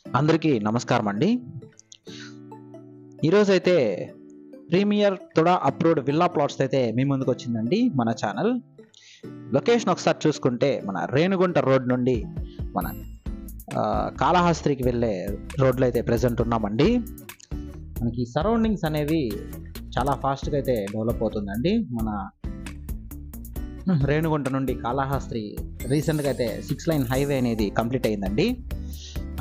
అందరికీ నమస్కారం అండి. ఈరోజైతే premier TUDA approved villa plots అయితే మీ ముందుకు వచ్చిందండి మన ఛానల్. లొకేషన్ ఒకసారి చూసుకుంటే మన రేణిగుంట రోడ్ నుండి మన కాళహస్తికి వెళ్ళే రోడ్లో అయితే ప్రజెంట్ ఉన్నామండి. మనకి సరౌండింగ్స్ అనేవి చాలా ఫాస్ట్గా అయితే డెవలప్ అవుతుందండి. మన రేణిగుంట నుండి కాళహస్తి రీసెంట్గా అయితే 6 లైన్ హైవే అనేది కంప్లీట్ అయిందండి.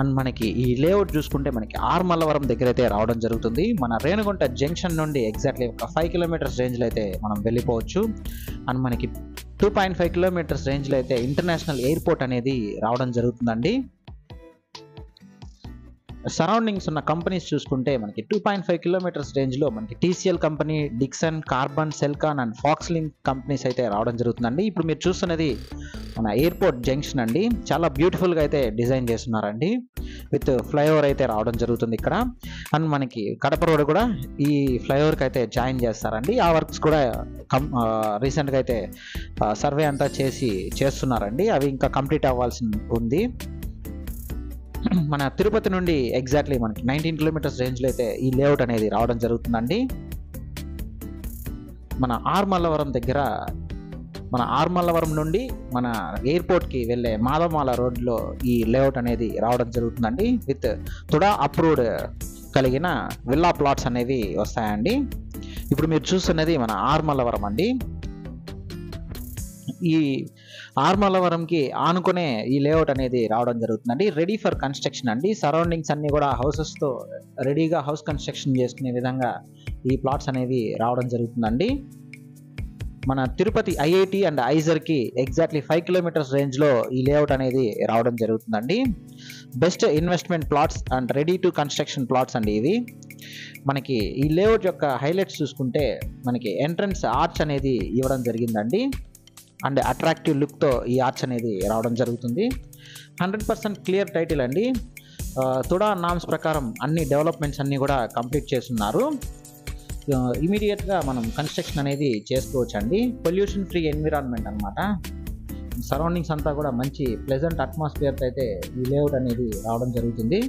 అండ్ మనకి ఈ లేఅవుట్ చూసుకుంటే మనకి ఆర్మల్లవరం దగ్గర అయితే రావడం జరుగుతుంది. మన రేణిగుంట జంక్షన్ నుండి ఎగ్జాక్ట్లీ ఒక 5 కిలోమీటర్స్ రేంజ్లో అయితే మనం వెళ్ళిపోవచ్చు. అండ్ మనకి 2.5 కిలోమీటర్స్ రేంజ్లో అయితే ఇంటర్నేషనల్ ఎయిర్పోర్ట్ అనేది రావడం జరుగుతుందండి. సరౌండింగ్స్ ఉన్న కంపెనీస్ చూసుకుంటే మనకి 2.5 కిలోమీటర్స్ రేంజ్లో మనకి TCL company, Dixon, Karbonn, Celkon and Foxlink companies అయితే రావడం జరుగుతుందండి. ఇప్పుడు మీరు చూస్తున్నది మన ఎయిర్పోర్ట్ జంక్షన్ అండి. చాలా బ్యూటిఫుల్గా అయితే డిజైన్ చేస్తున్నారండి. విత్ ఫ్లైఓవర్ అయితే రావడం జరుగుతుంది ఇక్కడ. అండ్ మనకి కడప రోడ్ కూడా ఈ ఫ్లైఓవర్కి అయితే జాయిన్ చేస్తారండి. ఆ వర్క్స్ కూడా రీసెంట్గా అయితే సర్వే అంతా చేస్తున్నారండి. అవి ఇంకా కంప్లీట్ అవ్వాల్సి ఉంది. మన తిరుపతి నుండి ఎగ్జాక్ట్లీ మనకి 19 కిలోమీటర్స్ రేంజ్లో అయితే ఈ లేఅవుట్ అనేది రావడం జరుగుతుందండి. మన ఆర్మల్లవరం దగ్గర మన ఆర్మల్లవరం నుండి మన ఎయిర్పోర్ట్కి వెళ్ళే మాధవమాల రోడ్లో ఈ లేఅవుట్ అనేది రావడం జరుగుతుందండి. విత్ తుడా అప్రూవ్డ్ కలిగిన విల్లా ప్లాట్స్ అనేవి వస్తాయండి. ఇప్పుడు మీరు చూస్తున్నది మన ఆర్మల్లవరం అండి. ఈ ఆర్మల్లవరంకి ఆనుకునే ఈ లేఅవుట్ అనేది రావడం జరుగుతుందండి. రెడీ ఫర్ కన్స్ట్రక్షన్ అండి. సరౌండింగ్స్ అన్నీ కూడా హౌసెస్తో రెడీగా హౌస్ కన్స్ట్రక్షన్ చేసుకునే విధంగా ఈ ప్లాట్స్ అనేవి రావడం జరుగుతుందండి. మన తిరుపతి IIT అండ్ ఐజర్కి ఎగ్జాక్ట్లీ 5 కిలోమీటర్స్ రేంజ్లో ఈ లేఅవుట్ అనేది రావడం జరుగుతుందండి. Best investment plots and ready to construction plots అండి ఇవి. మనకి ఈ లేఅవుట్ యొక్క హైలైట్స్ చూసుకుంటే మనకి ఎంట్రన్స్ ఆర్చ్ అనేది ఇవ్వడం జరిగిందండి. అండ్ అట్రాక్టివ్ లుక్తో ఈ ఆర్చ్ అనేది రావడం జరుగుతుంది. 100% క్లియర్ టైటిల్ అండి. తుడా నామ్స్ ప్రకారం అన్ని డెవలప్మెంట్స్ అన్నీ కూడా కంప్లీట్ చేస్తున్నారు. ఇమీడియట్గా మనం కన్స్ట్రక్షన్ అనేది చేసుకోవచ్చు అండి. పొల్యూషన్ ఫ్రీ ఎన్విరాన్మెంట్ అనమాట. సరౌండింగ్స్ అంతా కూడా మంచి ప్లెజెంట్ అట్మాస్ఫియర్తో అయితే ఈ లేఅవుట్ అనేది రావడం జరుగుతుంది.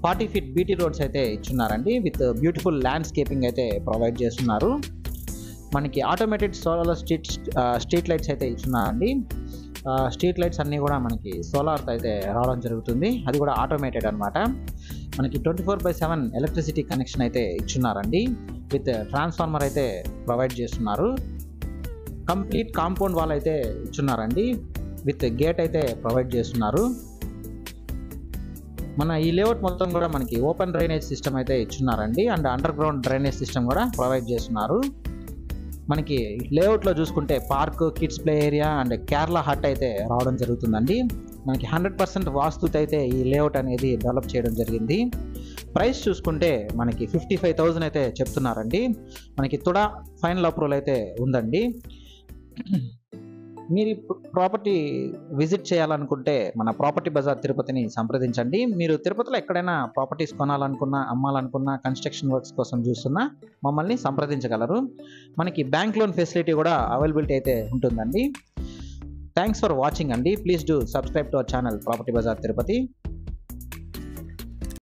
40 ఫీట్ BT రోడ్స్ అయితే ఇచ్చున్నారండి. విత్ బ్యూటిఫుల్ ల్యాండ్స్కేపింగ్ అయితే ప్రొవైడ్ చేస్తున్నారు. మనకి ఆటోమేటెడ్ సోలార్ స్ట్రీట్ లైట్స్ అయితే ఇచ్చున్నారండి. స్ట్రీట్ లైట్స్ అన్నీ కూడా మనకి సోలార్తో అయితే రావడం జరుగుతుంది. అది కూడా ఆటోమేటెడ్ అనమాట. మనకి 24/7 ఎలక్ట్రిసిటీ కనెక్షన్ అయితే ఇచ్చున్నారండి. విత్ ట్రాన్స్ఫార్మర్ అయితే ప్రొవైడ్ చేస్తున్నారు. కంప్లీట్ కాంపౌండ్ వాల్ అయితే ఇచ్చున్నారండి. విత్ గేట్ అయితే ప్రొవైడ్ చేస్తున్నారు. మన ఈ లేఅవుట్ మొత్తం కూడా మనకి ఓపెన్ డ్రైనేజ్ సిస్టమ్ అయితే ఇచ్చున్నారండి. And underground drainage system కూడా ప్రొవైడ్ చేస్తున్నారు. మనకి లేఅవుట్లో చూసుకుంటే park, kids play area and Kerala hut అయితే రావడం జరుగుతుందండి. మనకి 100% వాస్తుతో అయితే ఈ లేఅవుట్ అనేది డెవలప్ చేయడం జరిగింది. ప్రైస్ చూసుకుంటే మనకి 55,000 అయితే చెప్తున్నారండి. మనకి తుడా ఫైనల్ అప్రూవల్ అయితే ఉందండి. మీరు ప్రాపర్టీ విజిట్ చేయాలనుకుంటే మన ప్రాపర్టీ బజార్ తిరుపతిని సంప్రదించండి. మీరు తిరుపతిలో ఎక్కడైనా ప్రాపర్టీస్ కొనాలనుకున్నా, అమ్మాలనుకున్నా, కన్స్ట్రక్షన్ వర్క్స్ కోసం చూస్తున్నా మమ్మల్ని సంప్రదించగలరు. మనకి బ్యాంక్ లోన్ ఫెసిలిటీ కూడా అవైలబిలిటీ అయితే ఉంటుందండి. థ్యాంక్స్ ఫర్ వాచింగ్ అండి. Please do subscribe to our channel property bazaar Tirupati.